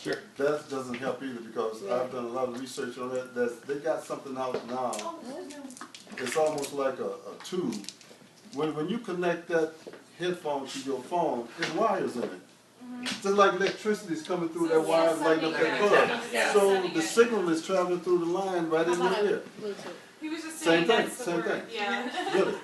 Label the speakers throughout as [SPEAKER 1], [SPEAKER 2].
[SPEAKER 1] Sure.
[SPEAKER 2] That doesn't help either because I've done a lot of research on that. They got something out now. It's almost like a tube. When you connect that headphone to your phone, there's wires in it. Just like electricity is coming through that wire, lighting up that plug.
[SPEAKER 1] Yeah.
[SPEAKER 2] So the signal is traveling through the line right in your ear.
[SPEAKER 3] He was just
[SPEAKER 2] Same
[SPEAKER 3] saying
[SPEAKER 2] thing,
[SPEAKER 3] that's the
[SPEAKER 2] same
[SPEAKER 3] word.
[SPEAKER 2] thing.
[SPEAKER 3] Yeah.
[SPEAKER 2] Really.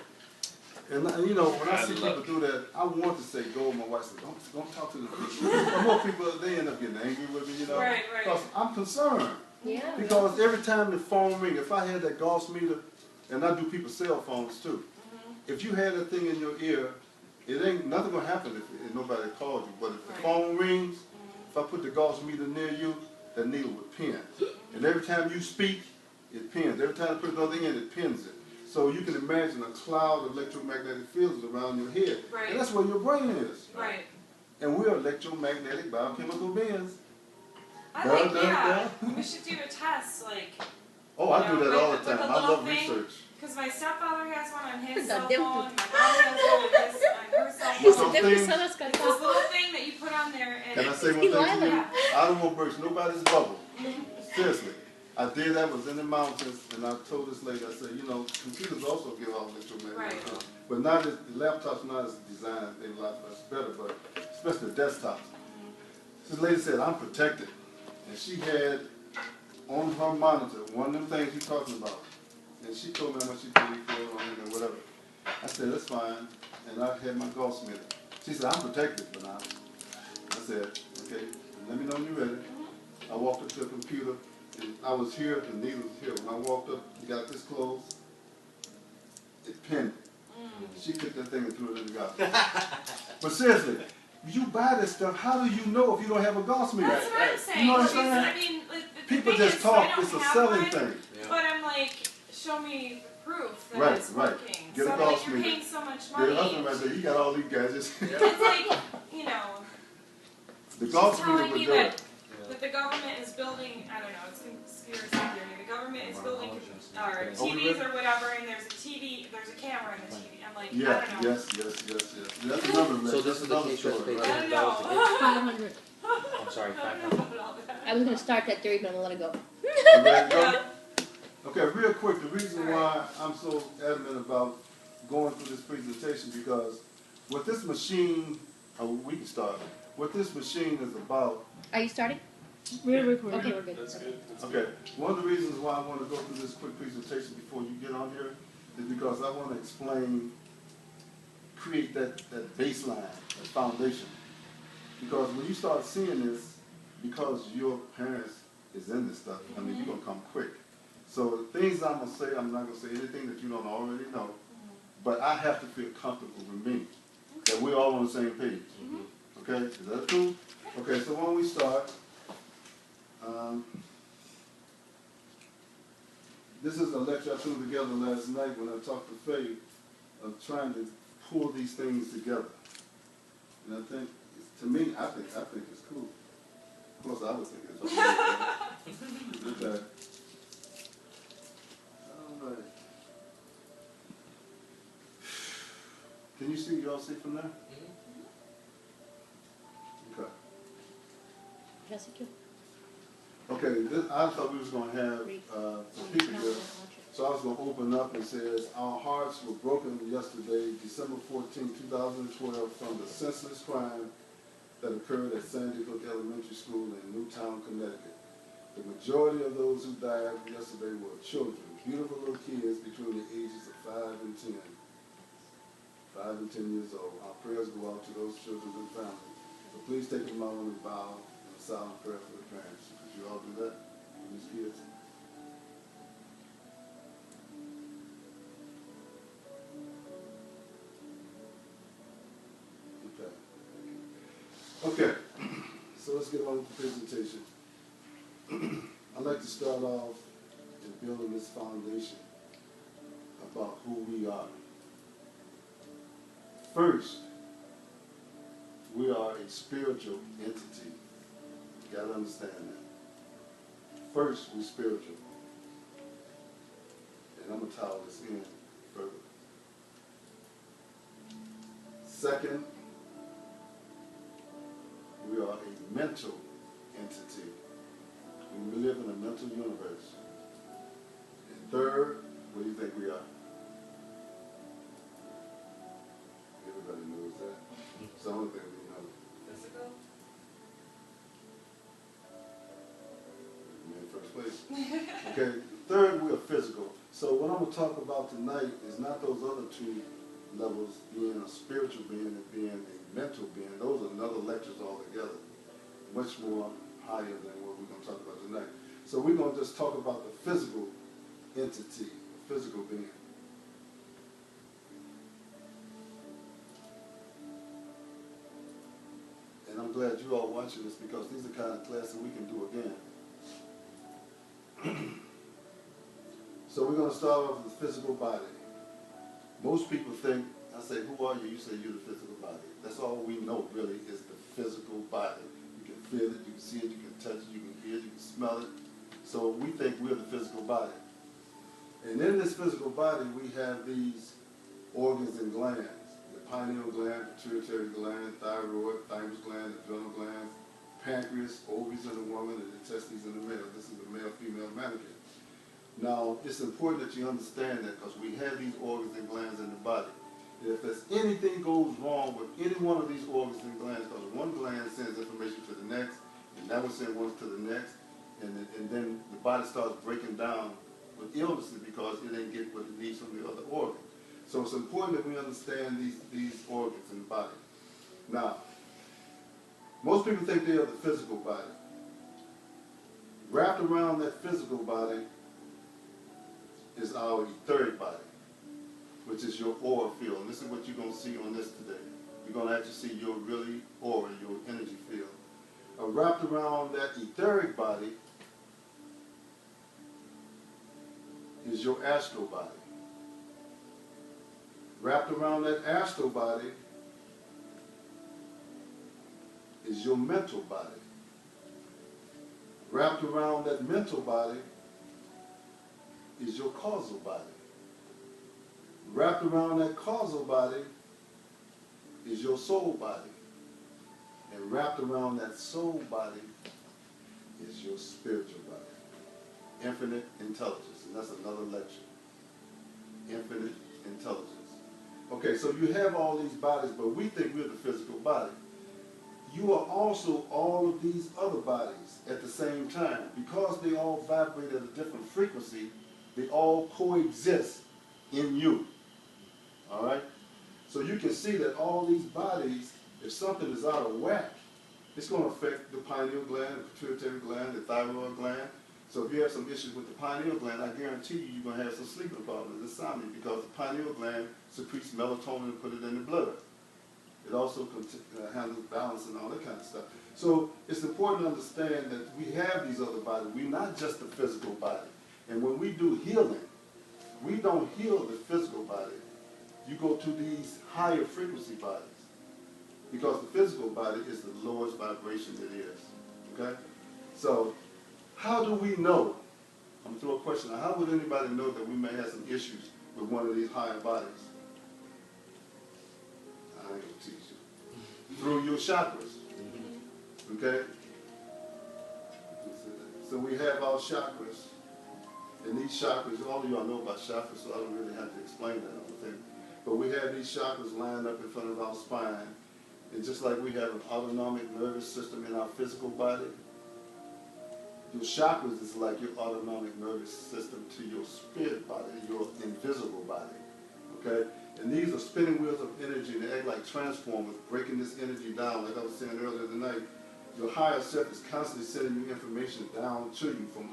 [SPEAKER 2] And you know, when I see people do that, I want to say go. My wife said, don't talk to the people. But more people, they end up getting angry with me, you know.
[SPEAKER 3] Right, right.
[SPEAKER 2] Because I'm concerned.
[SPEAKER 4] Yeah.
[SPEAKER 2] Because every time the phone rings, if I had that Gauss meter, and I do people's cell phones too, if you had that thing in your ear, it ain't nothing gonna happen if nobody called you. But if the phone rings, if I put the Gauss meter near you, that needle would pin. And every time you speak, it pins. Every time I put another thing in, it pins it. So you can imagine a cloud of electromagnetic fields around your head.
[SPEAKER 3] Right.
[SPEAKER 2] And that's where your brain is.
[SPEAKER 3] Right.
[SPEAKER 2] And we're electromagnetic biochemical beings.
[SPEAKER 3] I
[SPEAKER 2] Duh,
[SPEAKER 3] like
[SPEAKER 2] duh,
[SPEAKER 3] that.
[SPEAKER 2] duh.
[SPEAKER 3] We should do a test, like,
[SPEAKER 2] Oh, I do that all the
[SPEAKER 3] with a
[SPEAKER 2] time. I
[SPEAKER 3] little
[SPEAKER 2] love
[SPEAKER 3] thing.
[SPEAKER 2] research.
[SPEAKER 3] because my stepfather has one on his
[SPEAKER 4] The
[SPEAKER 3] cell
[SPEAKER 4] dimple.
[SPEAKER 3] phone, my mom has one on her cell
[SPEAKER 2] But
[SPEAKER 3] phone.
[SPEAKER 2] some things,
[SPEAKER 3] It's this little thing that you put on there and
[SPEAKER 2] can I say
[SPEAKER 3] it's
[SPEAKER 2] one thing to you?
[SPEAKER 3] Yeah.
[SPEAKER 2] I don't want to burst nobody's bubble. Seriously. I did that, was in the mountains, and I told this lady, I said, you know, computers also give off electromagnetic
[SPEAKER 3] Right.
[SPEAKER 2] fields. But not as, the laptop's not as designed, they're a lot much better, but especially the desktops. This lady said, I'm protected. And she had on her monitor one of them things you're talking about. And she told me how much she paid for it on it or whatever. I said, that's fine. And I had my Gauss meter. She said, I'm protected for now. I said, okay, let me know when you're ready. I walked up to the computer, and I was here, the needle was here. When I walked up, it got this close, it pinned. She took that thing and threw it in the garbage. But seriously, you buy this stuff, how do you know if you don't have a Gauss meter?
[SPEAKER 3] That's what I'm saying.
[SPEAKER 2] You know what I'm
[SPEAKER 3] Because,
[SPEAKER 2] saying?
[SPEAKER 3] I mean, like, the
[SPEAKER 2] People
[SPEAKER 3] thing
[SPEAKER 2] just
[SPEAKER 3] is,
[SPEAKER 2] talk,
[SPEAKER 3] I don't
[SPEAKER 2] it's a
[SPEAKER 3] have
[SPEAKER 2] selling
[SPEAKER 3] one,
[SPEAKER 2] thing.
[SPEAKER 3] But I'm like, show me the proof that
[SPEAKER 2] Right,
[SPEAKER 3] it's
[SPEAKER 2] right.
[SPEAKER 3] working.
[SPEAKER 2] Get a
[SPEAKER 3] so
[SPEAKER 2] Gauss
[SPEAKER 3] like, you're
[SPEAKER 2] meter.
[SPEAKER 3] paying so much
[SPEAKER 2] Your
[SPEAKER 3] money.
[SPEAKER 2] husband right there, he got all these gadgets.
[SPEAKER 3] It's like, you know,
[SPEAKER 2] The
[SPEAKER 3] she's
[SPEAKER 2] Gauss meter
[SPEAKER 3] telling
[SPEAKER 2] would
[SPEAKER 3] me
[SPEAKER 2] do it.
[SPEAKER 3] that the government is building, I don't know, it's conspiracy theory. The government is building or TVs or whatever, and there's a TV, there's a camera in the TV. I'm like, I
[SPEAKER 2] Yeah,
[SPEAKER 3] don't know.
[SPEAKER 2] yes. That's another,
[SPEAKER 1] So
[SPEAKER 2] that's
[SPEAKER 1] this is the
[SPEAKER 2] another
[SPEAKER 1] case
[SPEAKER 2] story,
[SPEAKER 1] that's
[SPEAKER 3] I
[SPEAKER 2] right?
[SPEAKER 3] don't know.
[SPEAKER 4] 500.
[SPEAKER 1] I'm sorry,
[SPEAKER 3] I don't
[SPEAKER 1] 500.
[SPEAKER 3] know about all that.
[SPEAKER 4] I was gonna start that theory, but I'm gonna let it go.
[SPEAKER 2] You ready to go?
[SPEAKER 3] Yeah.
[SPEAKER 2] Okay, real quick, the reason why I'm so adamant about going through this presentation, because what this machine, we can start, what this machine is about.
[SPEAKER 4] Are you starting?
[SPEAKER 5] We're recording.
[SPEAKER 4] Okay, we're good.
[SPEAKER 5] That's good. That's
[SPEAKER 2] Okay, one of the reasons why I want to go through this quick presentation before you get on here is because I want to explain, create that baseline, that foundation. Because when you start seeing this, because your parents is in this stuff, I mean, you're going to come quick. So the things I'm going to say, I'm not going to say anything that you don't already know, but I have to feel comfortable with me, that we're all on the same page. Okay, is that cool? Okay, so when we start, this is a lecture I threw together last night when I talked to Faye of trying to pull these things together. And I think, to me, I think it's cool. Of course, I would think it's cool. Okay. All right. Can you see? Y'all see from there? Okay.
[SPEAKER 4] Jessica?
[SPEAKER 2] Okay, I thought we was gonna have some people here. So I was going to open up and says, our hearts were broken yesterday, December 14, 2012, from the senseless crime that occurred at Sandy Hook Elementary School in Newtown, Connecticut. The majority of those who died yesterday were children, beautiful little kids between the ages of 5 and 10. 5 and 10 years old. Our prayers go out to those children and families. So please take a moment and bow in a silent prayer for the parents. Could you all do that for these kids? Okay, so let's get on with the presentation. I'd like to start off in building this foundation about who we are. First, we are a spiritual entity. You gotta understand that. First, we're spiritual. And I'm gonna tie this in further. Second, we are a mental entity. We live in a mental universe. And third, what do you think we are? Everybody knows that. It's the only thing we know.
[SPEAKER 3] Physical?
[SPEAKER 2] We're in first place. Okay, third, we are physical. So what I'm going to talk about tonight is not those other two levels, being a spiritual being and being a mental being. Those are another lectures altogether, much more higher than what we're going to talk about tonight. So we're going to just talk about the physical entity, physical being. And I'm glad you all watching this because these are the kind of classes we can do again. So we're going to start off with the physical body. Most people think, I say, who are you? You say you're the physical body. That's all we know really is the physical body. You can feel it, you can see it, you can touch it, you can hear it, you can smell it. So we think we're the physical body. And in this physical body we have these organs and glands. The pineal gland, pituitary gland, thyroid, thymus gland, adrenal gland, pancreas, ovaries in the woman, and the testes in the male. This is the male-female mannequin. Now, it's important that you understand that because we have these organs and glands in the body. And if there's anything goes wrong with any one of these organs and glands, because one gland sends information to the next, and that will send one to the next, and then the body starts breaking down with illnesses because it didn't get what it needs from the other organ. So it's important that we understand these organs in the body. Now, most people think they are the physical body. Wrapped around that physical body is our etheric body, which is your aura field. And this is what you're going to see on this today. You're going to actually see your really aura, your energy field. Wrapped around that etheric body is your astral body. Wrapped around that astral body is your mental body. Wrapped around that mental body is your causal body. Wrapped around that causal body is your soul body. And wrapped around that soul body is your spiritual body. Infinite intelligence. And that's another lecture. Infinite intelligence. Okay, so you have all these bodies, but we think we're the physical body. You are also all of these other bodies at the same time. Because they all vibrate at a different frequency, they all coexist in you. All right? So you can see that all these bodies, if something is out of whack, it's going to affect the pineal gland, the pituitary gland, the thyroid gland. So if you have some issues with the pineal gland, I guarantee you you're going to have some sleeping problems, insomnia, because the pineal gland secretes melatonin and put it in the blood. It also handles balance and all that kind of stuff. So it's important to understand that we have these other bodies. We're not just the physical body. And when we do healing, we don't heal the physical body. You go to these higher frequency bodies. Because the physical body is the lowest vibration it is. Okay? So, how do we know? I'm going to throw a question out. How would anybody know that we may have some issues with one of these higher bodies? I ain't going to teach you. Through your chakras. Okay? So we have our chakras. And these chakras, all of y'all know about chakras, so I don't really have to explain that whole thing. But we have these chakras lined up in front of our spine. And just like we have an autonomic nervous system in our physical body, your chakras is like your autonomic nervous system to your spirit body, your invisible body. Okay? And these are spinning wheels of energy. They act like transformers, breaking this energy down. Like I was saying earlier tonight, your higher self is constantly sending you information down to you from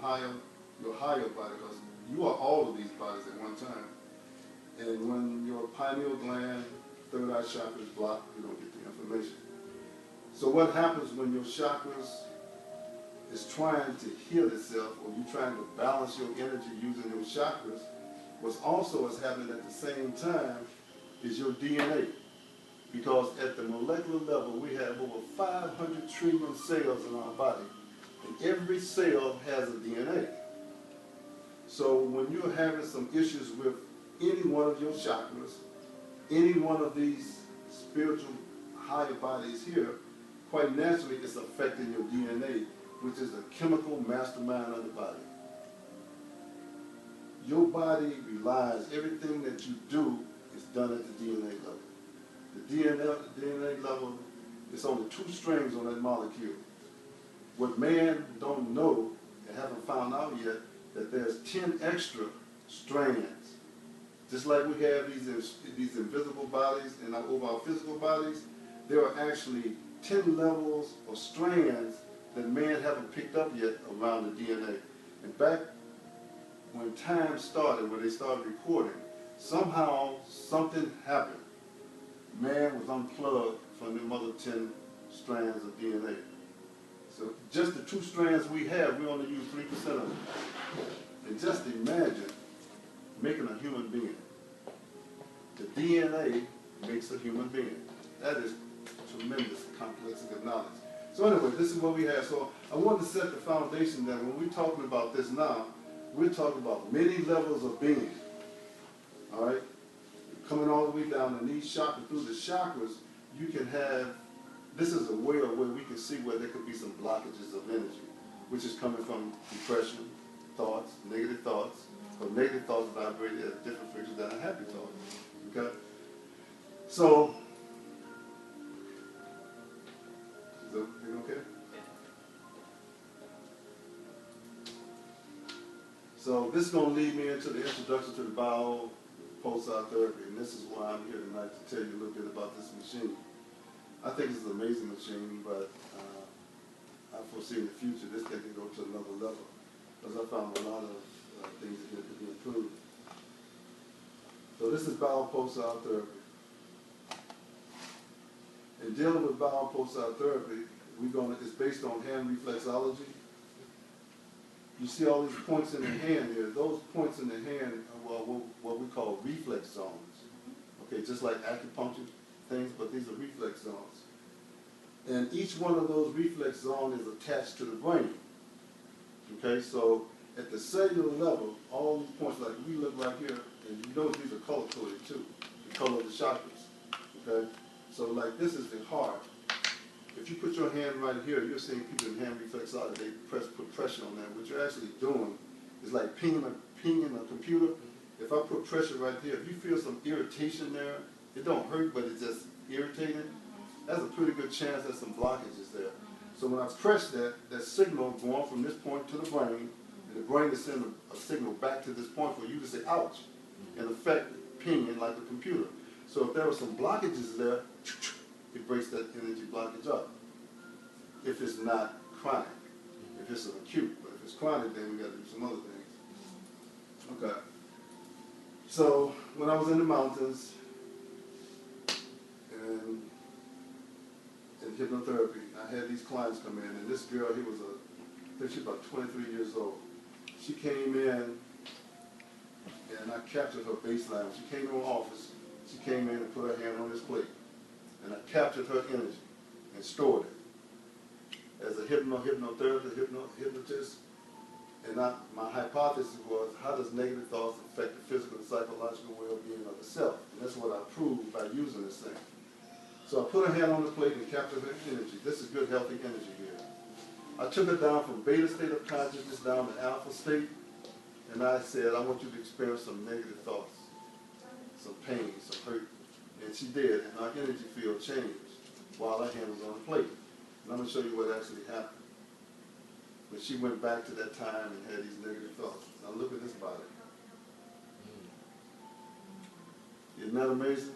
[SPEAKER 2] your higher body, because you are all of these bodies at one time. And when your pineal gland, third eye chakra is blocked, you don't get the information. So what happens when your chakras is trying to heal itself, or you trying to balance your energy using your chakras, what also is happening at the same time is your DNA. Because at the molecular level, we have over 500 trillion cells in our body. And every cell has a DNA. So when you're having some issues with any one of your chakras, any one of these spiritual higher bodies here, quite naturally it's affecting your DNA, which is a chemical mastermind of the body. Your body relies, everything that you do is done at the DNA level. The DNA level, it's only 2 strings on that molecule. What man don't know and haven't found out yet, that there's 10 extra strands. Just like we have these invisible bodies and over our physical bodies, there are actually 10 levels of strands that man haven't picked up yet around the DNA. And back when time started, when they started recording, somehow something happened. Man was unplugged from the other 10 strands of DNA. So just the 2 strands we have, we only use 3% of them. And just imagine making a human being. The DNA makes a human being. That is tremendous complexity of knowledge. So anyway, this is what we have. So I want to set the foundation that when we're talking about this now, we're talking about many levels of being. All right? Coming all the way down in these chakras, through the chakras, you can have, this is a way of where we can see where there could be some blockages of energy, which is coming from depression, thoughts, negative thoughts. But negative thoughts vibrate at different frequencies than a happy thought. Okay? So, is everything okay? So this is going to lead me into the introduction to the biopulsar therapy, and this is why I'm here tonight to tell you a little bit about this machine. I think it's an amazing machine, but I foresee in the future this thing can go to another level, because I found a lot of things that could be improved. So this is biopulsar therapy. In dealing with biopulsar therapy, it's based on hand reflexology. You see all these points in the hand here. Those points in the hand are what we call reflex zones. Okay, just like acupuncture things, but these are reflex zones. And each one of those reflex zones is attached to the brain. Okay, so at the cellular level, all these points, like we look right here, and you notice these are color-coded too, the color of the chakras. Okay, so like this is the heart. If you put your hand right here, you're seeing people in hand reflexology, they put pressure on that. What you're actually doing is like pinging a computer. If I put pressure right here, if you feel some irritation there, it don't hurt, but it's just irritating, that's a pretty good chance there's some blockages there. So when I press that signal going from this point to the brain, and the brain is sending a signal back to this point for you to say, ouch, in effect, pinging like a computer. So if there were some blockages there, it breaks that energy blockage up. If it's not chronic, if it's an acute, but if it's chronic, then we got to do some other things. Okay. So when I was in the mountains and in hypnotherapy, I had these clients come in, and this girl, I think she was about 23 years old. She came in, and I captured her baseline. When she came in my office, she came in and put her hand on this plate. And I captured her energy and stored it. As a hypnotherapist, hypnotist, and my hypothesis was, how does negative thoughts affect the physical and psychological well-being of the self? And that's what I proved by using this thing. So I put her hand on the plate and captured her energy. This is good, healthy energy here. I took her down from beta state of consciousness down to alpha state, and I said, I want you to experience some negative thoughts, some pain, some hurt. And she did, and our energy field changed while her hand was on the plate. And I'm going to show you what actually happened. But she went back to that time and had these negative thoughts. Now look at this body. Isn't that amazing?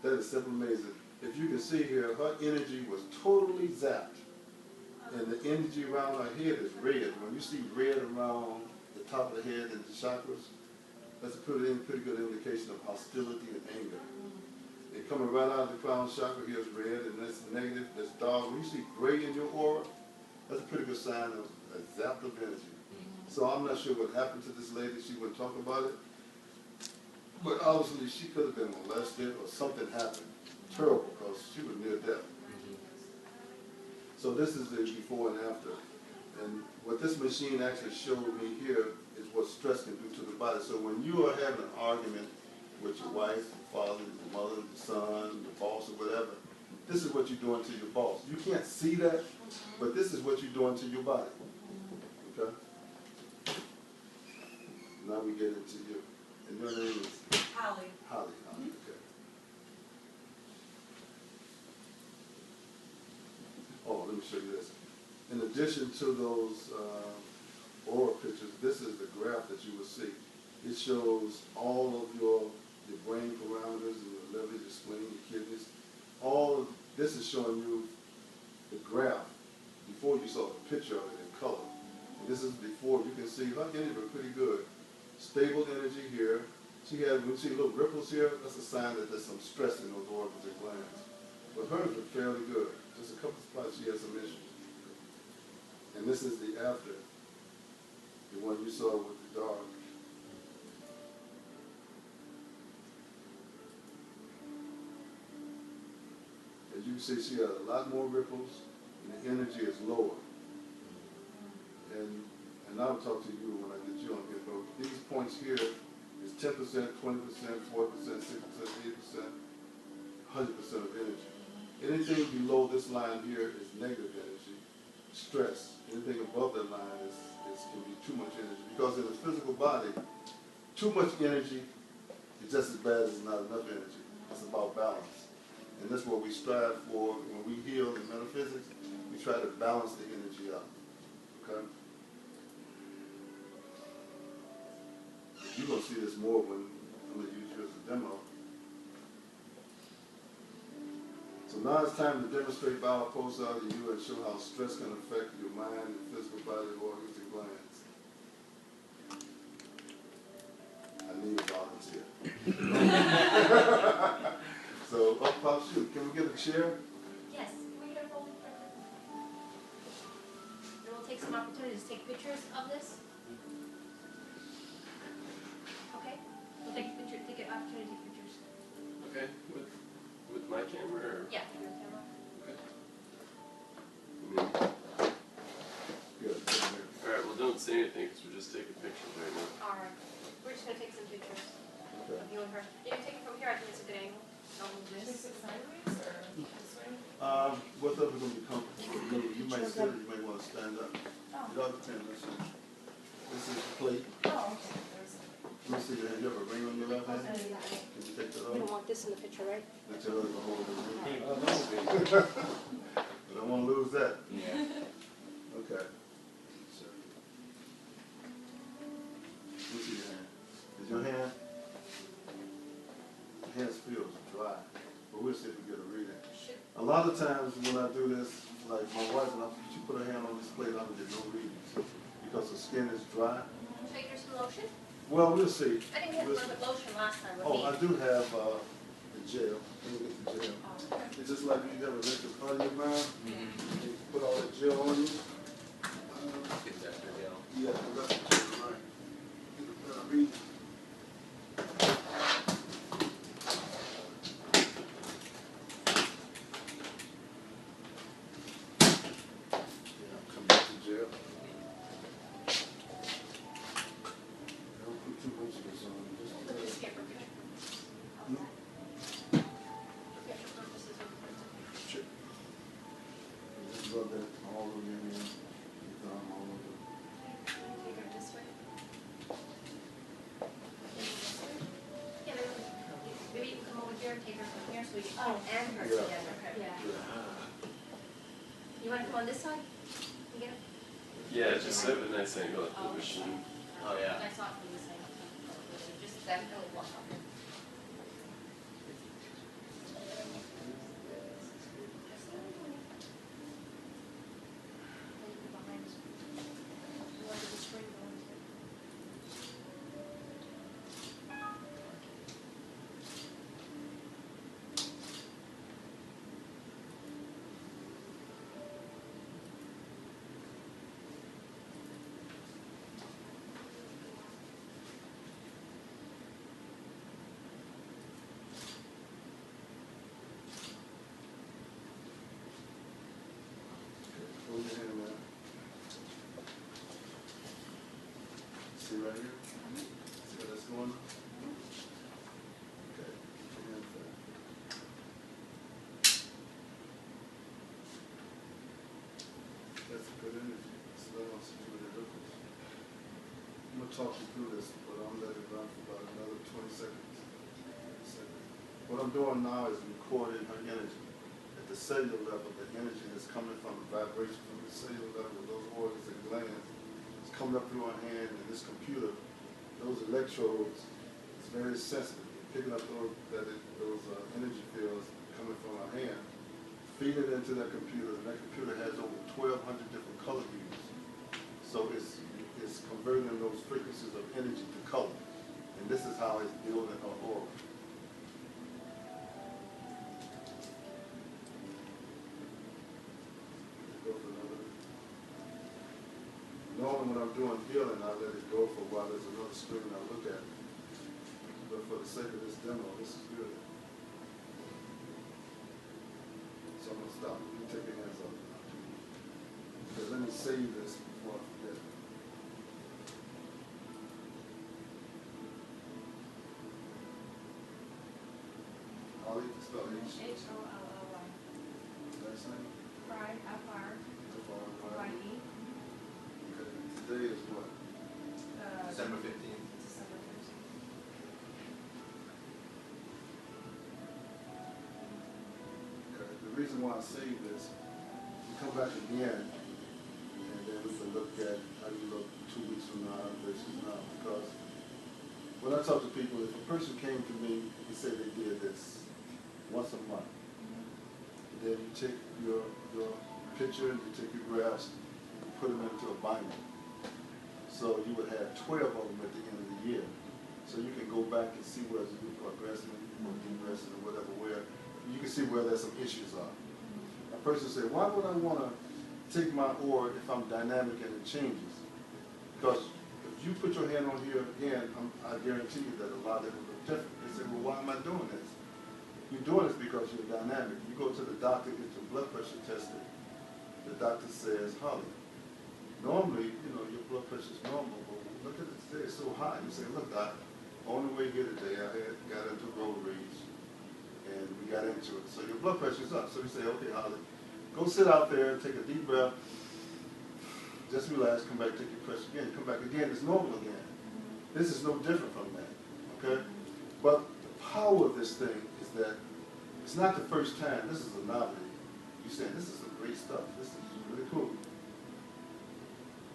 [SPEAKER 2] That is simply amazing. If you can see here, her energy was totally zapped. And the energy around her head is red. When you see red around the top of the head and the chakras, that's a pretty good indication of hostility and anger. And coming right out of the crown chakra, here's red, and that's negative, that's dark. When you see gray in your aura, that's a pretty good sign of a zap of energy. So I'm not sure what happened to this lady. She wouldn't talk about it. But obviously, she could have been molested or something happened terrible, because she was near death. So this is the before and after. And what this machine actually showed me here is what stress can do to the body. So when you are having an argument with your wife, your father, your mother, your son, your boss, or whatever, this is what you're doing to your boss. You can't see that, But this is what you're doing to your body. Okay? Now we get into you. And your name is
[SPEAKER 3] Holly.
[SPEAKER 2] Holly. Holly, okay. Oh, let me show you this. In addition to those oral pictures, this is the graph that you will see. It shows all of your brain parameters and your liver, your spleen, your kidneys. All of this is showing you the graph before you saw the picture of it in color. And this is before. You can see her energy was pretty good. Stable energy here. She had, when you see little ripples here, that's a sign that there's some stress in those organs and glands. But hers were fairly good. Just a couple spots she had some issues. And this is the after, the one you saw with the dark. As you can see, she had a lot more ripples, and the energy is lower. And I'll talk to you when I get you on here, but these points here is 10%, 20%, 4%, 6%, 8%, 100% of energy. Anything below this line here is negative energy, stress. Anything above that line can be too much energy. Because in the physical body, too much energy is just as bad as not enough energy. It's about balance. And that's what we strive for when we heal in metaphysics. We try to balance the energy out. Okay? You're going to see this more when I'm going to use you as a demo. So now it's time to demonstrate biopulsar to you and show how stress can affect your mind and physical body, organs, and glands. I need a volunteer. So, up pops you. Can we get a chair?
[SPEAKER 4] Yes. We're gonna hold it. And we'll take some opportunities to take pictures of this. Okay? We'll take an opportunity to take pictures.
[SPEAKER 1] Okay, with my camera or?
[SPEAKER 4] Yeah, your camera.
[SPEAKER 1] Okay. I mean,
[SPEAKER 2] Good.
[SPEAKER 1] alright, well don't say anything because we're just taking pictures right now.
[SPEAKER 4] Alright. We're just gonna take some pictures
[SPEAKER 2] Okay.
[SPEAKER 4] of you and her. You can take it from here, I think it's a good angle. I'll move
[SPEAKER 3] Is
[SPEAKER 4] this.
[SPEAKER 3] it sideways or this way?
[SPEAKER 2] Whatever going to be comfortable. You might sit or you may want to stand up.
[SPEAKER 3] Oh.
[SPEAKER 2] It all depends. This is the plate.
[SPEAKER 3] Oh, okay. There's
[SPEAKER 2] Let me see your hand. You have a ring on your left hand?
[SPEAKER 4] We
[SPEAKER 2] Can you take that
[SPEAKER 4] don't
[SPEAKER 2] off?
[SPEAKER 4] want this in the picture, right?
[SPEAKER 2] Let your other one hold the ring. I don't want to lose that.
[SPEAKER 5] Yeah.
[SPEAKER 2] Okay. So, let me see your hand. Is your hand? Your hand feels dry. But we'll see if we get a reading.
[SPEAKER 4] Should.
[SPEAKER 2] A lot of times when I do this, like my wife, when she put her hand on this plate, I don't get no readings because the skin is dry.
[SPEAKER 4] Should I get some lotion?
[SPEAKER 2] Well, we'll see.
[SPEAKER 4] I think we had a
[SPEAKER 2] We'll
[SPEAKER 4] little
[SPEAKER 2] see.
[SPEAKER 4] bit lotion last time with
[SPEAKER 2] Oh,
[SPEAKER 4] me.
[SPEAKER 2] I do have the gel. Let me get the gel.
[SPEAKER 4] Oh.
[SPEAKER 2] It's just like when you have a electric part of your mouth,
[SPEAKER 3] Mm-hmm.
[SPEAKER 2] you put all that gel on you.
[SPEAKER 5] Is that the deal?
[SPEAKER 2] Yeah, that's the gel, right. Get a better reading. Yeah, come back to gel. Don't put too much of this on. Just
[SPEAKER 4] Look at this here for picture.
[SPEAKER 2] Hmm?
[SPEAKER 4] Picture purposes of the
[SPEAKER 2] Sure. Just rub that all over your hand. Your thumb all over.
[SPEAKER 4] Take her this way. Yeah, maybe you can come over here and take her from here so we can and her
[SPEAKER 2] Yeah.
[SPEAKER 4] together. Yeah. You wanna come on this side? You get it?
[SPEAKER 1] Yeah, just have a nice angle at the machine.
[SPEAKER 5] Oh, yeah.
[SPEAKER 4] I saw it from this side. Just that little block up here. Behind us. You want the spring going here?
[SPEAKER 2] Hold your hand out. See right here? See how that's going? Okay. Put your hand back. talk you through this, but I'm gonna let it run for about another 20 seconds. What I'm doing now is recording her energy. At the cellular level, the energy that's coming from the vibration from the cellular level of those organs and glands is coming up through her hand, and this computer, those electrodes, it's very sensitive. Picking up those energy fields coming from her hand, feed it into that computer, and that computer has over 1,200 different color hues. So it's converting those frequencies of energy to color. And this is how it's building her aura. Go for another. Normally when I'm doing healing, I let it go for a while. There's another screen I look at. But for the sake of this demo, this is good. So I'm going to stop. You take your hands off. Okay, let me save this before I forget. Holly, spell H.
[SPEAKER 3] H-O-L-L-Y.
[SPEAKER 2] Last name?
[SPEAKER 3] Fry, F-R, Y-E.
[SPEAKER 2] Okay, today is what?
[SPEAKER 5] December 15th.
[SPEAKER 3] December 15th.
[SPEAKER 2] Okay, the reason why I save this, we come back again, and then we can look at how you look 2 weeks from now versus now. Because when I talk to people, if a person came to me and said they did this once a month, then you take your picture, you take your graphs, and put them into a binder. So you would have 12 of them at the end of the year. So you can go back and see where you're progressing or degressing or whatever, where you can see where there's some issues are. A person said, why would I want to take my aura if I'm dynamic and it changes? Because if you put your hand on here again, I guarantee you that a lot of it will look different. They say, well, why am I doing this? You're doing this because you're dynamic. You go to the doctor, get your blood pressure tested. The doctor says, Holly, normally, your blood pressure is normal, but look at it today, it's so high. You say, look, doc, on the way here today, I got into road rage, and we got into it. So your blood pressure is up. So you say, okay, Holly, go sit out there, take a deep breath, just relax, come back, take your pressure again, come back again, it's normal again. This is no different from that, okay? But the power of this thing is that it's not the first time. This is a novelty. You're saying, this is some great stuff. This is really cool.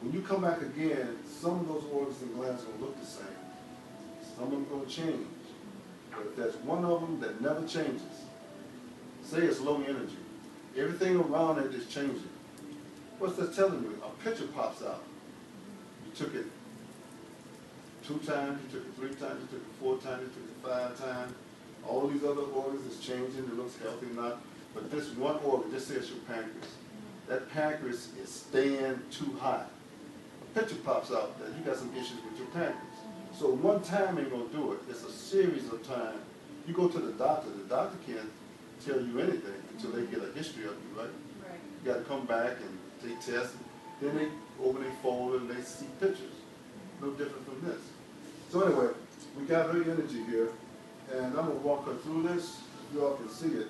[SPEAKER 2] When you come back again, some of those organs and glands are going to look the same. Some of them are going to change. But if there's one of them that never changes, say it's low energy, everything around it is changing. What's that telling you? A picture pops out. You took it 2 times, you took it 3 times, you took it 4 times, you took it 5 times. All these other organs is changing, it looks healthy or not. But this one organ, just say it's your pancreas. That pancreas is staying too high. A picture pops out that you got some issues with your pancreas. So one time ain't gonna do it. It's a series of times. You go to the doctor can't tell you anything until they get a history of you, right?
[SPEAKER 3] Right.
[SPEAKER 2] You gotta come back and take tests. Then they open a folder and they see pictures. No different from this. So anyway, we got her energy here, and I'm gonna walk her through this. You all can see it.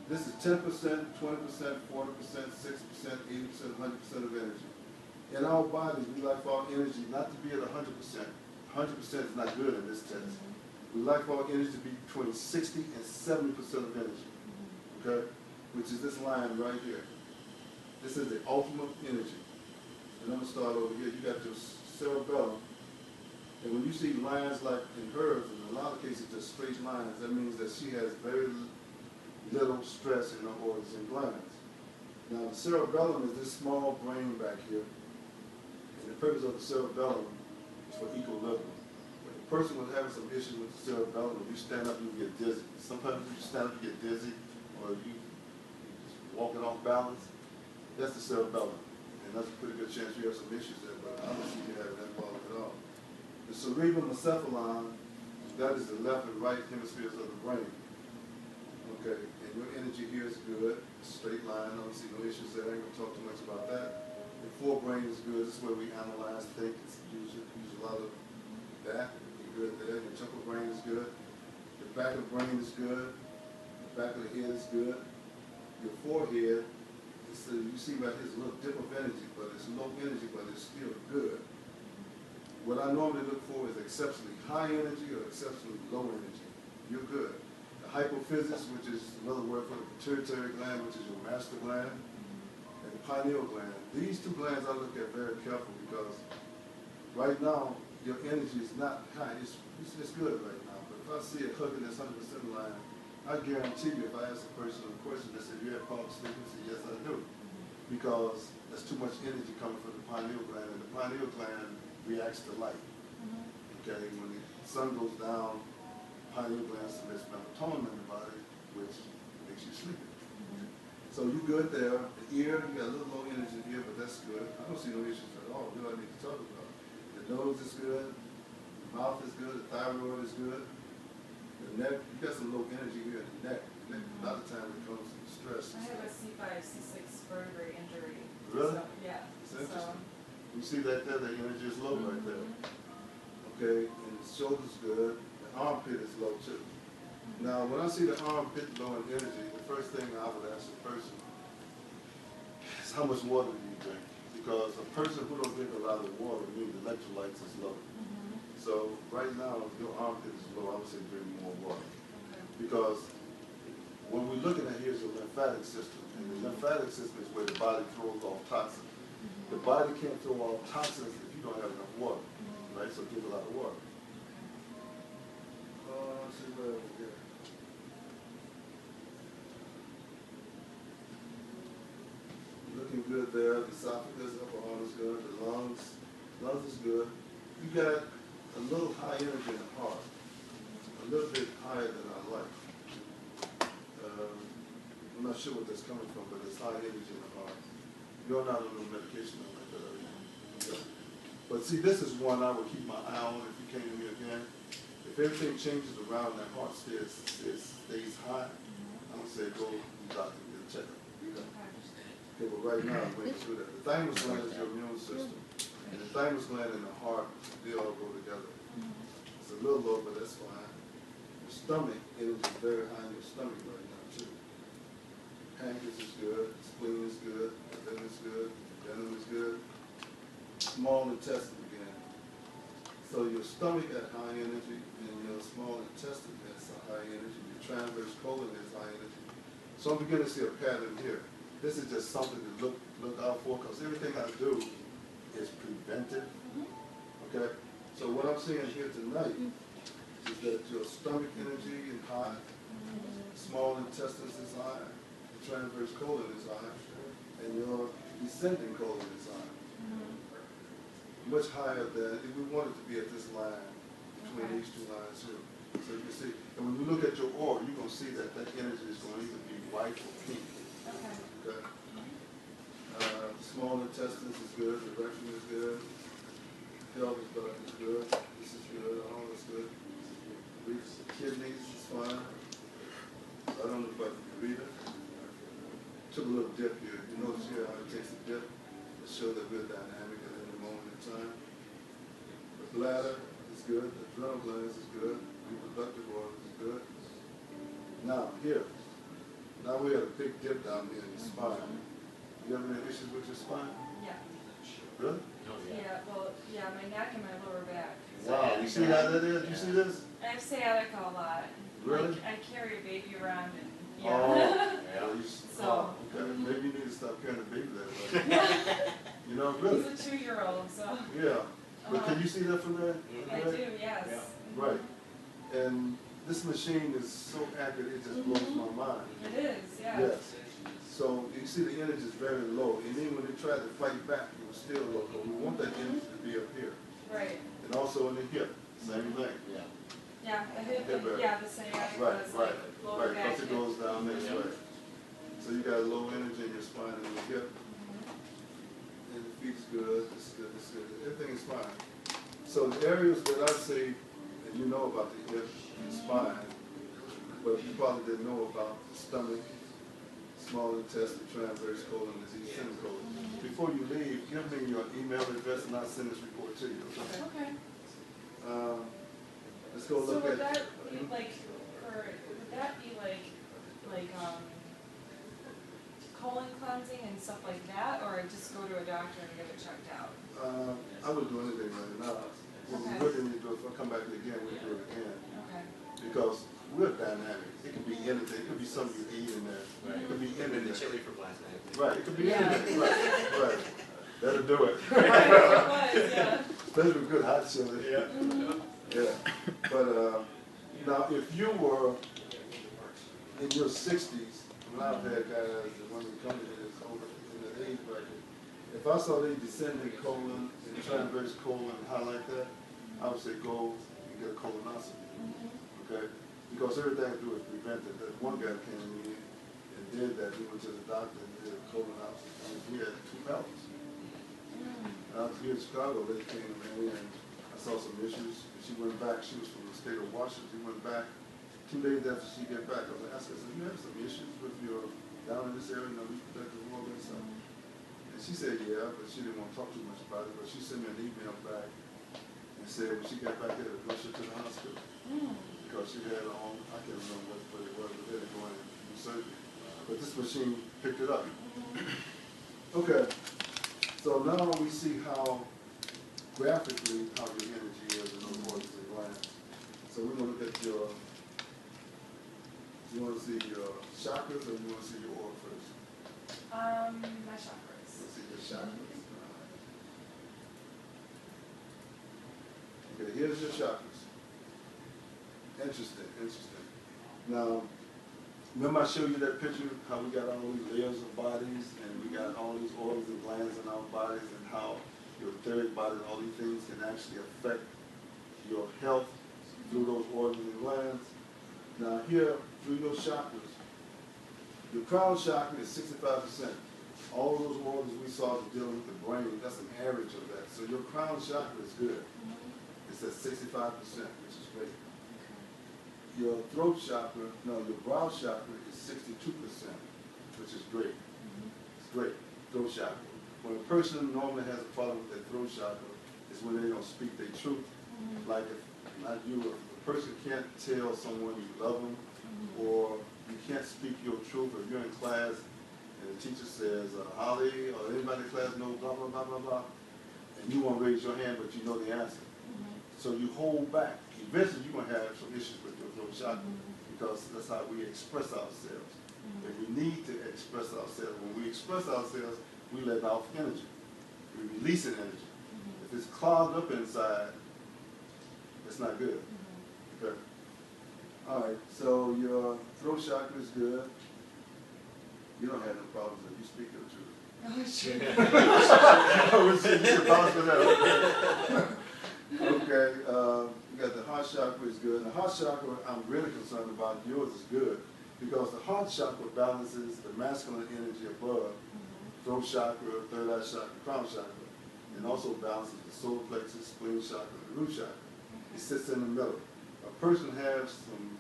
[SPEAKER 2] This is 10%, 20%, 40%, 6%, 80%, 100% of energy. In our bodies, we like for our energy not to be at 100%. 100% is not good in this test. We like for our energy to be between 60 and 70% of energy, okay? Which is this line right here. This is the ultimate energy. And I'm gonna start over here. You got your cerebellum. And when you see lines like in hers, in a lot of cases just straight lines, that means that she has very little stress in her organs and glands. Now the cerebellum is this small brain back here. And the purpose of the cerebellum is for equilibrium. If a person was having some issues with the cerebellum, if you stand up, you get dizzy. Sometimes if you stand up, you get dizzy, or you just walking off balance. That's the cerebellum. And that's a pretty good chance you have some issues there, but I don't see you having that problem at all. The cerebral encephalon, that is the left and right hemispheres of the brain. Okay, and your energy here is good, straight line, I don't see no issues there, I ain't gonna talk too much about that. The forebrain is good, this is where we analyze, think, use a lot of that, be good there. Your temporal brain is good, the back of the brain is good, the back of the head is good, your forehead, you see right here's a little dip of energy, but it's low energy, but it's still good. What I normally look for is exceptionally high energy or exceptionally low energy. You're good. The hypophysis, which is another word for the pituitary gland, which is your master gland, and the pineal gland. These two glands I look at very carefully because right now your energy is not high. It's good right now. But if I see it hugging this 100% line, I guarantee you if I ask a person a question that says, you have palm sleep, they say, yes, I do. Because there's too much energy coming from the pineal gland, and the pineal gland reacts to light. Okay, when the sun goes down, pineal gland submits melatonin in the body, which makes you sleepy. So you good there. The ear, you got a little low energy in the ear, but that's good. I don't see no issues at all. What do I need to talk about? The nose is good, the mouth is good, the thyroid is good. The neck, you got some low energy here in the neck. The neck, a lot of times it comes from stress.
[SPEAKER 3] I have a C5, C6 vertebrae injury.
[SPEAKER 2] Really?
[SPEAKER 3] So, yeah.
[SPEAKER 2] It's interesting. You see that there, the energy is low right there. Okay, and the shoulder's good, the armpit is low too. Now, when I see the armpit low in energy, the first thing I would ask a person is how much water do you drink? Because a person who don't drink a lot of water means electrolytes is low. So right now, if your armpit is low, I would say drink more water. Because when we're looking at here is the lymphatic system, and the lymphatic system is where the body throws off toxins. The body can't throw off toxins if you don't have enough water, right? So drink a lot of water. Let's see where over here. Looking good there. The esophagus, upper arm is good. The lungs is good. You got a little high energy in the heart, a little bit higher than I like. I'm not sure what that's coming from, but it's high energy in the heart. You're not on no medication or like that, are you? Okay. But see, this is one I would keep my eye on if you came to me again. If everything changes around that heart stays high, I would say go to the doctor and get a checkup. Okay, but right now, I'm waiting through that. The thymus gland is your immune system. And the thymus gland and the heart, they all go together. It's a little low, but that's fine. Your stomach, energy is very high in your stomach right now, too. Pancreas is good, spleen is good, liver is good, venom is good. Small intestine again. So your stomach at high energy, and your small intestine has high energy. Your transverse colon has high energy. So I'm beginning to see a pattern here. This is just something to look out for, because everything I do is preventive. Okay? So what I'm seeing here tonight is that your stomach energy is high, small intestines is high, the transverse colon is high, and your descending colon is high. Much higher than, if we wanted to be at this line, between these two lines here. So you can see, and when you look at your aura, you're going to see that that energy is going to either be white or pink. Okay. Small intestines is good, the rectum is good, pelvis buttock is good, this is good, all is good. Kidneys is fine. I don't know if I can read it. Took a little dip here. You notice here how it takes a dip to show that we're dynamic at any moment in time. The bladder is good, the adrenal glands is good, reproductive organs is good. Now here, now we have a big dip down here in the spine. You have any issues with your spine?
[SPEAKER 3] Yeah.
[SPEAKER 2] Really?
[SPEAKER 3] Yeah, well, yeah, my neck and my lower back.
[SPEAKER 2] Wow, you see how that is? You see this?
[SPEAKER 3] I have sciatica a lot.
[SPEAKER 2] Really?
[SPEAKER 3] Like, I carry a baby around and,
[SPEAKER 2] Oh,
[SPEAKER 3] yeah.
[SPEAKER 2] well,
[SPEAKER 3] So.
[SPEAKER 2] okay, maybe you need to stop carrying the baby that way. You know, really?
[SPEAKER 3] He's a 2-year-old, so.
[SPEAKER 2] Yeah, but can you see that from there?
[SPEAKER 3] I do, yes.
[SPEAKER 2] Right, and this machine is so accurate, it just blows my mind.
[SPEAKER 3] It is, yes.
[SPEAKER 2] Yes, so you see the energy is very low, and even when they try to fight back, it was still low, but we want that energy to be up here.
[SPEAKER 3] Right.
[SPEAKER 2] And also in the hip, same thing.
[SPEAKER 3] Yeah, the hip,
[SPEAKER 2] Hip area.
[SPEAKER 3] yeah, the sciatica
[SPEAKER 2] Right,
[SPEAKER 3] is
[SPEAKER 2] right,
[SPEAKER 3] like lower
[SPEAKER 2] right,
[SPEAKER 3] back.
[SPEAKER 2] because it goes down this way. So you got low energy in your spine and your hip. And the feet's good, it's good, everything is fine. So the areas that I see, and you know about the hip and spine, but you probably didn't know about the stomach, small intestine, transverse colon, disease, semicolon. Before you leave, give me your email address and I'll send this report to you.
[SPEAKER 3] Okay.
[SPEAKER 2] Let's go
[SPEAKER 3] So
[SPEAKER 2] look
[SPEAKER 3] would
[SPEAKER 2] at.
[SPEAKER 3] that be like, would that be like, colon cleansing and stuff like that, or just go to a doctor and get it checked out?
[SPEAKER 2] I would do anything right now. what we
[SPEAKER 3] Okay.
[SPEAKER 2] really need to do, if I come back here again, we do it again.
[SPEAKER 3] Okay.
[SPEAKER 2] Because we're dynamic. It could be anything. It could be something you eat in there. It could be
[SPEAKER 5] And then the
[SPEAKER 2] anything.
[SPEAKER 5] chili from last night.
[SPEAKER 2] Right, it could be
[SPEAKER 3] Yeah.
[SPEAKER 2] anything. Right, right. That'll do it.
[SPEAKER 3] Right, it was, yeah.
[SPEAKER 2] Especially with good hot chili. Yeah. Yeah. But now, if you were in your 60s, when I've had guys that when they come to this over in the age bracket, if I saw they descending colon and transverse colon and highlight that, I would say go and get a colonoscopy. Okay? Because everything I do is preventive. That one guy came to me and did that. He went to the doctor and did a colonoscopy. And he had 2 pelvis. I was here in Chicago, they came to me and I saw some issues. And she went back, she was from the state of Washington. She went back 2 days after she got back. I was asking her, I said, you have some issues with your, down in this area, reproductive organ and stuff? And she said, yeah, but she didn't want to talk too much about it. But she sent me an email back and said when she got back there, to rush her to the hospital. Because she had on, I can't remember what it was, but they had to go in and do surgery. But this machine picked it up. Okay, so now we see how graphically how your energy is in those organs and glands. So we're gonna look at your, you wanna see your chakras or you wanna see your aura first?
[SPEAKER 3] My chakras.
[SPEAKER 2] Let's see your chakras. Okay, here's your chakras. Interesting, interesting. Now, remember I showed you that picture, how we got all these layers of bodies and we got all these organs and glands in our bodies and how your etheric body and all these things can actually affect your health through those organs and glands. Now here, through your chakras, your crown chakra is 65%. All those organs we saw dealing with the brain, that's an average of that. So your crown chakra is good. It's at 65%, which is great. Your throat chakra, no, your brow chakra is 62%, which is great. It's great, throat chakra. When a person normally has a problem with their throat chakra, is when they don't speak their truth. Like if, not you, if a person can't tell someone you love them, or you can't speak your truth, or you're in class and the teacher says, Holly, or anybody in class knows blah, blah, blah, blah, blah, and you won't raise your hand, but you know the answer. So you hold back. Eventually you're going to have some issues with your throat chakra because that's how we express ourselves. And we need to express ourselves. When we express ourselves, we let off energy. We release an energy. If it's clogged up inside, it's not good. Okay. All right, so your throat chakra is good. You don't have no problems if you speak the truth.
[SPEAKER 3] Oh, shit.
[SPEAKER 2] You can vouch for that. Okay, you got the heart chakra is good. The heart chakra, I'm really concerned about. Yours is good because the heart chakra balances the masculine energy above, throat chakra, third eye chakra, crown chakra, and also balances the solar plexus, spleen chakra, and the root chakra. It sits in the middle. A person has some,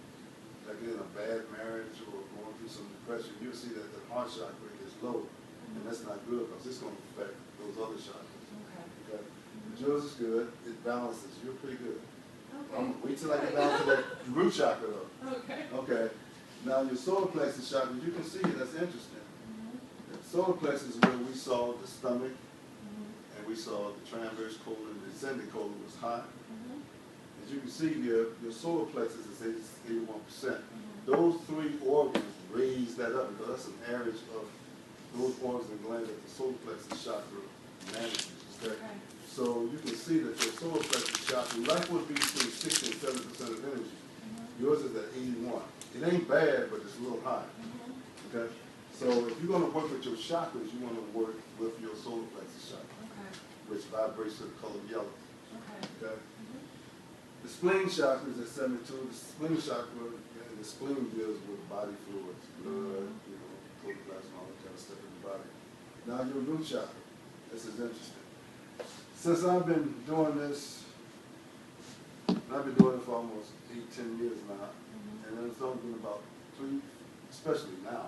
[SPEAKER 2] like in a bad marriage or going through some depression, you'll see that the heart chakra is low, and that's not good because it's going to affect those other chakras. Okay. Yours is good. It balances. You're pretty good. Wait till I get down to that root chakra though.
[SPEAKER 3] Okay.
[SPEAKER 2] Okay. Now your solar plexus chakra, you can see it. That's interesting. The solar plexus is where we saw the stomach, and we saw the transverse colon, the descending colon was high. As you can see here, your solar plexus is 81%. Those 3 organs raise that up because that's an average of those organs and glands that the solar plexus chakra manages. Okay? So you can see that your solar plexus chakra, life would be between 60 and 70% of energy. Yours is at 81. It ain't bad, but it's a little high. Okay? So if you're going to work with your chakras, you want to work with your solar plexus chakra, which vibrates to the color yellow. Okay? The spleen chakra is at 72. The spleen chakra, and the spleen deals with body fluids, blood, protoplasm, all that kind of stuff in the body. Now your root chakra. This is interesting. Since I've been doing this, I've been doing it for almost 8-10 years now, and it's only been about 3, especially now.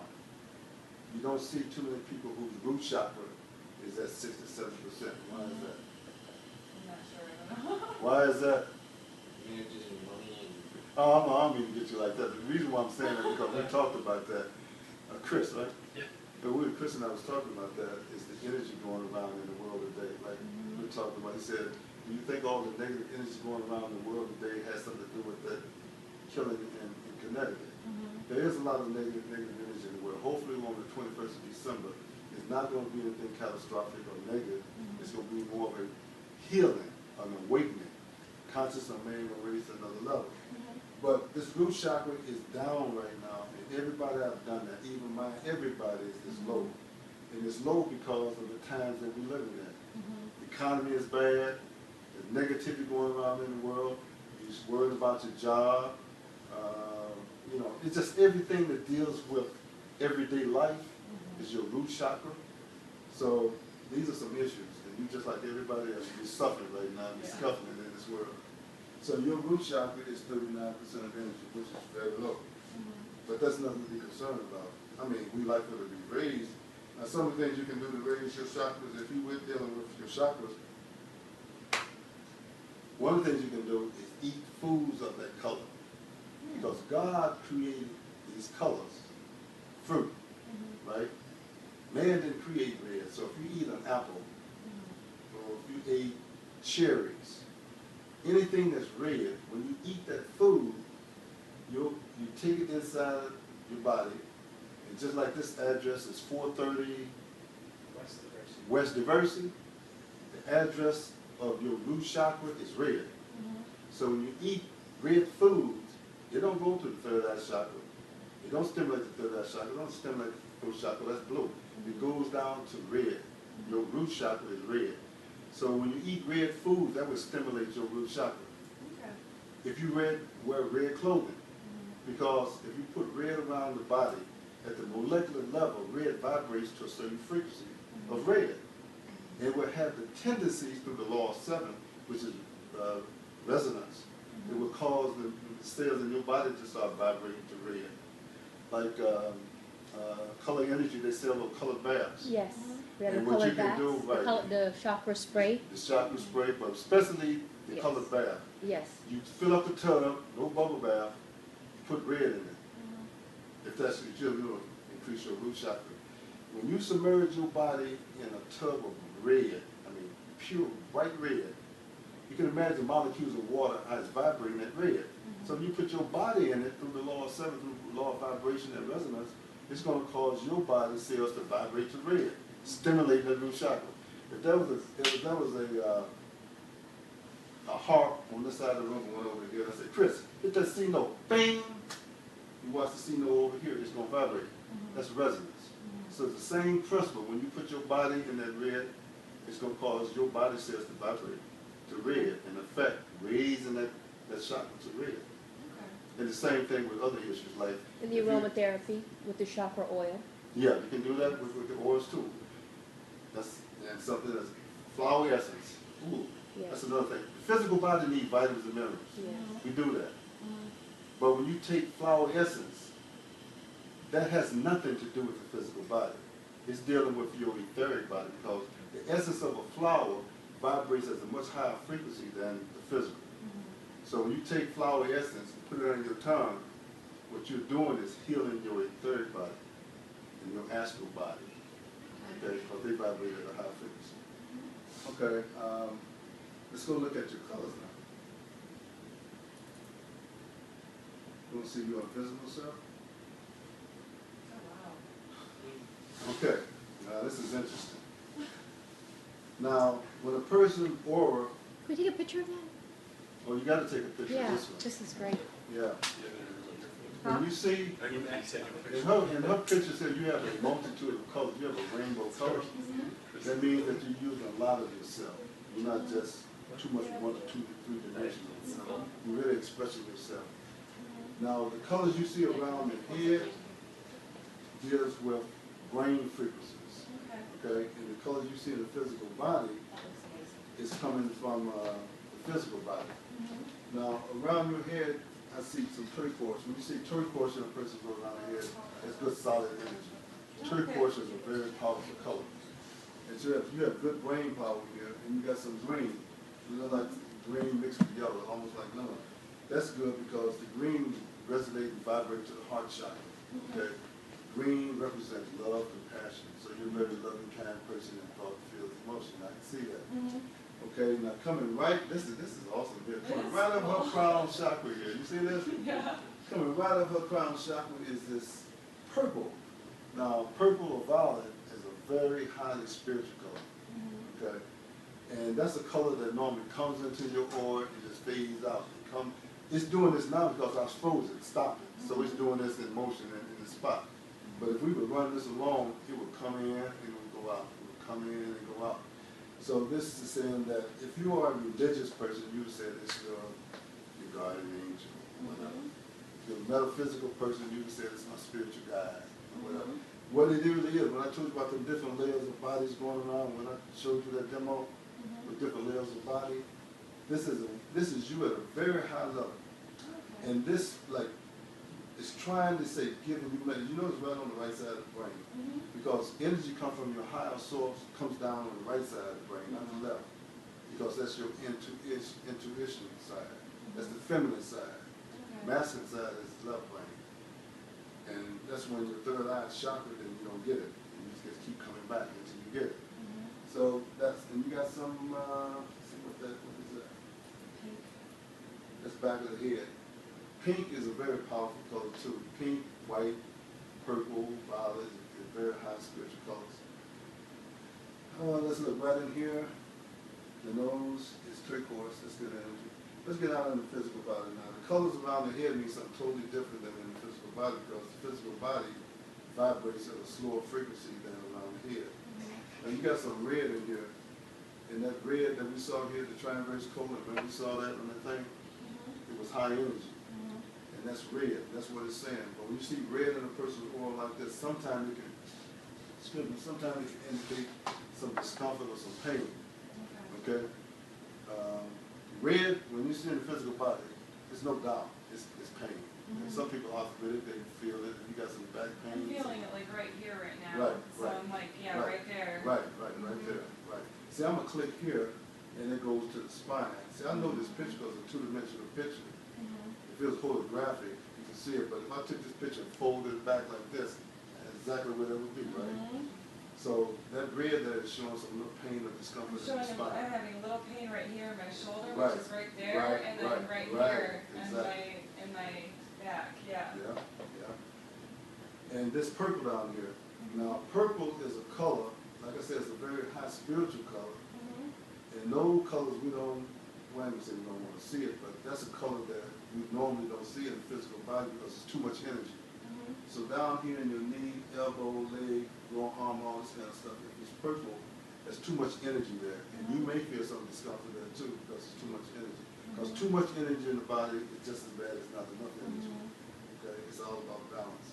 [SPEAKER 2] You don't see too many people whose root chakra is at 67%. Why is that?
[SPEAKER 3] I'm not sure. I don't know.
[SPEAKER 2] Why is that?
[SPEAKER 5] Managing money and
[SPEAKER 2] Oh, I don't mean to get you like that. The reason why I'm saying that is because we talked about that. Chris, right?
[SPEAKER 5] Yeah.
[SPEAKER 2] But Chris and I was talking about that, is the energy going around in the world today. Like we talked about, he said, Do you think all the negative energy going around the world today has something to do with that killing in Connecticut? There is a lot of negative energy in the world. Hopefully on the 21st of December, it's not going to be anything catastrophic or negative. It's going to be more of a healing, an awakening. Conscious of man will raise to another level. But this root chakra is down right now, and everybody I've done that, even mine, everybody is low. And it's low because of the times that we're living in. The economy is bad, there's negativity going around in the world, you're just worried about your job, you know, it's just everything that deals with everyday life is your root chakra. So these are some issues, and you just like everybody else, you're suffering right now, you're scuffling in this world. So your root chakra is 39% of energy, which is very low. But that's nothing to be concerned about. I mean, we like for it to be raised. Now, some of the things you can do to raise your chakras, if you were dealing with your chakras, one of the things you can do is eat foods of that color. Because God created these colors, fruit, right? Man didn't create red, so if you eat an apple, or if you ate cherries, anything that's red, when you eat that food, you take it inside your body, and just like this address is 430 West Diversey, the address of your root chakra is red. So when you eat red foods, it don't go to the third eye chakra. It don't stimulate the third eye chakra. It don't stimulate the root chakra. That's blue. It goes down to red. Your root chakra is red. So when you eat red foods, that would stimulate your root chakra. If you wear red clothing, because if you put red around the body, at the molecular level, red vibrates to a certain frequency of red. It will have the tendencies through the law of 7, which is resonance. It will cause the cells in your body to start vibrating to red. Like color energy, they sell little colored baths.
[SPEAKER 6] Yes, we have the
[SPEAKER 2] And what you
[SPEAKER 6] colored
[SPEAKER 2] can
[SPEAKER 6] baths,
[SPEAKER 2] do, right,
[SPEAKER 6] the chakra spray.
[SPEAKER 2] the chakra spray, but especially the
[SPEAKER 6] Yes.
[SPEAKER 2] colored bath.
[SPEAKER 6] Yes.
[SPEAKER 2] You fill up the tub, no bubble bath, put red in it. If that's what you're doing, increase your root chakra. When you submerge your body in a tub of red, I mean pure bright red, you can imagine molecules of water how it's vibrating that red. So if you put your body in it through the law of 7, through the law of vibration and resonance, it's going to cause your body cells to vibrate to red, stimulate the root chakra. If there was a harp on this side of the room and one over here, I said, Chris, hit that C note, bang! You watch the C note over here, it's going to vibrate. That's resonance. So it's the same principle. When you put your body in that red, it's going to cause your body cells to vibrate to red, in effect, raising that chakra to red. And the same thing with other issues like...
[SPEAKER 6] And the aromatherapy with the chakra oil.
[SPEAKER 2] Yeah, you can do that with the oils too. That's and something that's flower essence. Ooh,
[SPEAKER 6] Yes.
[SPEAKER 2] that's another thing. The physical body needs vitamins and minerals.
[SPEAKER 6] Yes.
[SPEAKER 2] We do that. But when you take flower essence, that has nothing to do with the physical body. It's dealing with your etheric body because the essence of a flower vibrates at a much higher frequency than the physical. So when you take flower essence and put it on your tongue, what you're doing is healing your etheric body and your astral body. Okay, because they vibrate at a high frequency. Okay, let's go look at your colors now. You want to see your invisible self? Okay, now this is interesting. Now, when a person aura,
[SPEAKER 6] Can we take a picture of that?
[SPEAKER 2] oh, you got to take a picture
[SPEAKER 6] Yeah,
[SPEAKER 2] of this one.
[SPEAKER 6] this is great.
[SPEAKER 2] Yeah. When you see,
[SPEAKER 5] I can accent your
[SPEAKER 2] in her picture says you have a multitude of colors. You have a rainbow color. That means that you're using a lot of yourself. You're not just too much one or two, three dimensional. You're really expressing yourself. Now, the colors you see around the head deals with brain frequencies. Okay, and the colors you see in the physical body is coming from the physical body. Now, around your head, I see some turquoise. When you see turquoise in a person go around the head, it's good solid energy. Turquoise is a very powerful color. And so you have good brain power here, and you got some green. You look like green mixed with yellow, almost like lemon. That's good because the green resonates and vibrates to the heart chakra. Okay? Green represents love, compassion. So you're a very loving, kind person and thought, feels, emotion. I can see that. Okay, now coming right, this is awesome here. Coming right up her crown chakra here. You see this?
[SPEAKER 3] Yeah.
[SPEAKER 2] Coming right up her crown chakra is this purple. Now, purple or violet is a very highly spiritual color. Okay, and that's a color that normally comes into your aura and just fades out. It's doing this now because I was frozen, stopped it. So it's doing this in motion in the spot. But if we would run this along, it would come in and it would go out. It would come in and go out. So this is saying that if you are a religious person, you would say it's your guardian angel, whatever. If you're a metaphysical person, you would say it's my spiritual guide, or whatever. What it really is, when I told you about the different layers of bodies going around, when I showed you that demo with different layers of body, this is you at a very high level.
[SPEAKER 3] Okay.
[SPEAKER 2] And this, like, is trying to say, giving you money. You know it's right on the right side of the brain. Because energy comes from your higher source, comes down on the right side of the brain, not the left. Because that's your intuition side. That's the feminine side.
[SPEAKER 3] Okay.
[SPEAKER 2] Masculine side is left brain. And that's when your third eye is chakra, then you don't get it. And you just keep coming back until you get it. So that's, and you got some, see what is that?
[SPEAKER 3] Pink.
[SPEAKER 2] That's back of the head. Pink is a very powerful color too. Pink, white, purple, violet is very high spiritual colors. Let's look right in here. The nose is turquoise. That's good energy. Let's get out in the physical body now. The colors around the head mean something totally different than in the physical body because the physical body vibrates at a slower frequency than around the head. And you got some red in here. And that red that we saw here, the triinverse colon, when we saw that on the thing, it was high energy. And that's red. That's what it's saying. But when you see red in a person's aura like this, sometimes it can, sometimes it can indicate some discomfort or some pain. Okay? Red, when you see in the physical body, it's no doubt, it's pain. And some people arthritic, they feel it. You got some back pain.
[SPEAKER 3] I'm feeling it like right here right now.
[SPEAKER 2] Right,
[SPEAKER 3] So
[SPEAKER 2] right,
[SPEAKER 3] I'm like, yeah,
[SPEAKER 2] right,
[SPEAKER 3] right there.
[SPEAKER 2] Right there, right. See, I'm gonna click here, and it goes to the spine. See, I know this picture because it's a two-dimensional picture. It feels photographic, you can see it, but if I took this picture and folded it back like this, that's exactly where that would be, right? So that red there is showing some little pain or discomfort in the
[SPEAKER 3] I'm
[SPEAKER 2] spine.
[SPEAKER 3] having a little pain right here in my shoulder,
[SPEAKER 2] Right,
[SPEAKER 3] which is right there,
[SPEAKER 2] right,
[SPEAKER 3] and then
[SPEAKER 2] right,
[SPEAKER 3] right,
[SPEAKER 2] right,
[SPEAKER 3] here
[SPEAKER 2] exactly.
[SPEAKER 3] in my back, yeah.
[SPEAKER 2] Yeah. And this purple down here. Now, purple is a color, like I said, it's a very high spiritual color. And no colors we don't, well, I say we don't want to see it, but that's a color that we normally don't see in the physical body because it's too much energy. So down here in your knee, elbow, leg, lower arm, all this kind of stuff, if it's purple, there's too much energy there. And you may feel some discomfort there too because it's too much energy. Because too much energy in the body is just as bad as not enough energy. Okay, it's all about balance.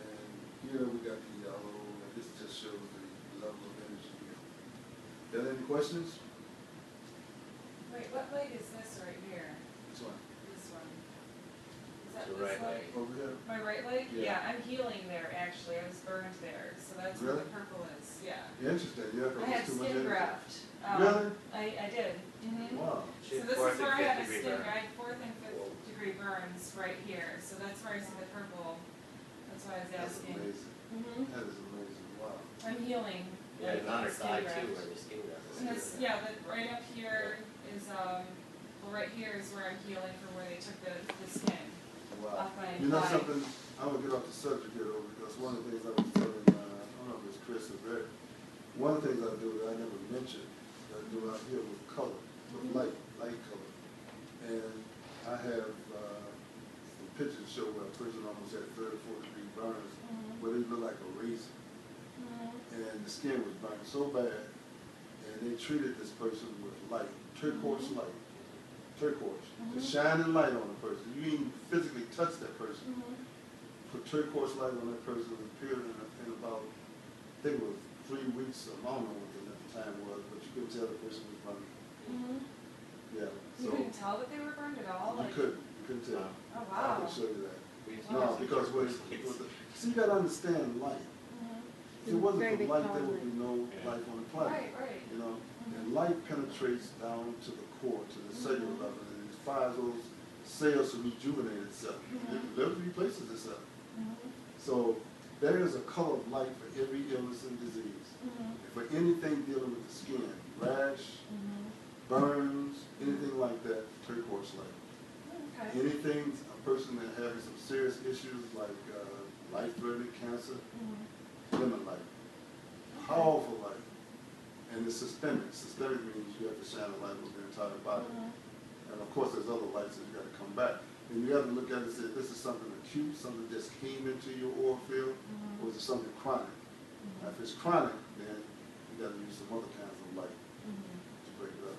[SPEAKER 2] And here we got the yellow, and this just shows the level of energy here. Got any questions?
[SPEAKER 3] Wait, what leg is this right here?
[SPEAKER 2] This one.
[SPEAKER 3] This one. Is that
[SPEAKER 5] The
[SPEAKER 3] this
[SPEAKER 5] right
[SPEAKER 3] leg?
[SPEAKER 5] leg.
[SPEAKER 2] Over here.
[SPEAKER 3] My right leg?
[SPEAKER 2] Yeah.
[SPEAKER 3] Yeah, I'm healing there actually. I was burned there, so that's where
[SPEAKER 2] Really?
[SPEAKER 3] the purple is. Yeah.
[SPEAKER 2] Interesting, yeah,
[SPEAKER 3] I
[SPEAKER 2] because
[SPEAKER 3] had
[SPEAKER 2] it's too much
[SPEAKER 3] skin
[SPEAKER 2] energy.
[SPEAKER 3] graft.
[SPEAKER 2] Really?
[SPEAKER 3] I did.
[SPEAKER 2] Wow.
[SPEAKER 3] So this is where I had a skin, I had 4th and 5th degree burns right here. So that's where I see the purple. That's why I was
[SPEAKER 2] That's
[SPEAKER 3] asking.
[SPEAKER 2] amazing. That is amazing, wow.
[SPEAKER 3] I'm healing.
[SPEAKER 5] Yeah,
[SPEAKER 3] like,
[SPEAKER 5] and on her
[SPEAKER 3] skin
[SPEAKER 5] thigh
[SPEAKER 3] graft.
[SPEAKER 5] too, where the skin graft is.
[SPEAKER 3] And this, yeah, right up here is, well, right here is where I'm healing from where they took the skin
[SPEAKER 2] Wow.
[SPEAKER 3] off my
[SPEAKER 2] You know
[SPEAKER 3] thigh.
[SPEAKER 2] something, I'm gonna get off the subject here though, because one of the things I was telling, I don't know if it's Chris or Rick, one of the things I do that I never mentioned, that I do out here with color, with light color. And I have, some pictures show where a person almost had 34 degree burns, where they look like a razor. And the skin was burned so bad, and they treated this person with light, turquoise light, turquoise, just shining light on the person. You even physically touch that person. Put turquoise light on that person and appeared in about, I think it was 3 weeks, I don't know what the time was, but you couldn't tell the person was burned. Yeah,
[SPEAKER 3] You
[SPEAKER 2] so
[SPEAKER 3] couldn't tell that they were burned at all?
[SPEAKER 2] you
[SPEAKER 3] Like,
[SPEAKER 2] couldn't tell.
[SPEAKER 3] oh,
[SPEAKER 2] I
[SPEAKER 3] wow.
[SPEAKER 2] can show you that.
[SPEAKER 3] Wow.
[SPEAKER 2] No, because see, you gotta understand light. If it wasn't
[SPEAKER 6] Very
[SPEAKER 2] for
[SPEAKER 6] big
[SPEAKER 2] light, there
[SPEAKER 6] problem.
[SPEAKER 2] would be no life on the planet.
[SPEAKER 3] Right.
[SPEAKER 2] You know, and light penetrates down to the core, to the cellular level, and it fires those cells to rejuvenate itself. It literally replaces itself. So there is a color of light for every illness and disease. And for anything dealing with the skin, rash, anything, a person that having some serious issues like life-threatening cancer, lemon light, powerful light, and it's systemic. Systemic means you have to shine a light over the entire body. And of course, there's other lights that you got to come back. And you have to look at it and say, this is something acute, something that just came into your oil field, or is it something chronic? Now, if it's chronic, then you got to use some other kinds of light to break it up.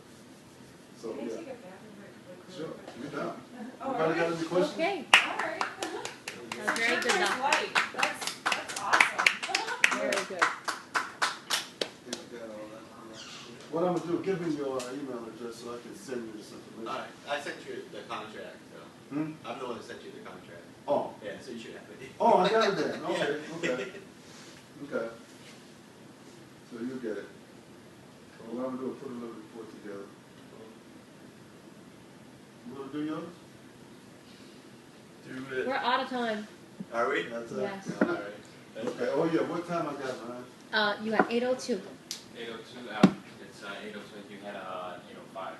[SPEAKER 2] So,
[SPEAKER 3] Can I
[SPEAKER 2] yeah.
[SPEAKER 3] take a bathroom break quickly?
[SPEAKER 2] Sure, you're down.
[SPEAKER 3] Oh,
[SPEAKER 2] Anybody got any questions?
[SPEAKER 6] Okay,
[SPEAKER 3] Alright.
[SPEAKER 6] That's very good,
[SPEAKER 3] Turquoise
[SPEAKER 6] though.
[SPEAKER 3] light. That's awesome.
[SPEAKER 6] very good.
[SPEAKER 2] What I'm gonna do, give me your email address so I can send you this information.
[SPEAKER 5] Alright, I sent you the contract, so,
[SPEAKER 2] Hmm?
[SPEAKER 5] I'm the one that sent you the contract.
[SPEAKER 2] Oh,
[SPEAKER 5] Yeah, so you should have it.
[SPEAKER 2] oh, I got it then. Okay, okay, okay. So you get it. So what I'm gonna do is put a little report together. You wanna do yours?
[SPEAKER 1] Do it.
[SPEAKER 6] We're out of time.
[SPEAKER 5] Are we?
[SPEAKER 2] That's
[SPEAKER 6] Yes.
[SPEAKER 5] Alright.
[SPEAKER 2] Okay, oh yeah, what time I got, man?
[SPEAKER 6] You have 8:02.
[SPEAKER 7] 8:02, it's 8:02, you had 8:05.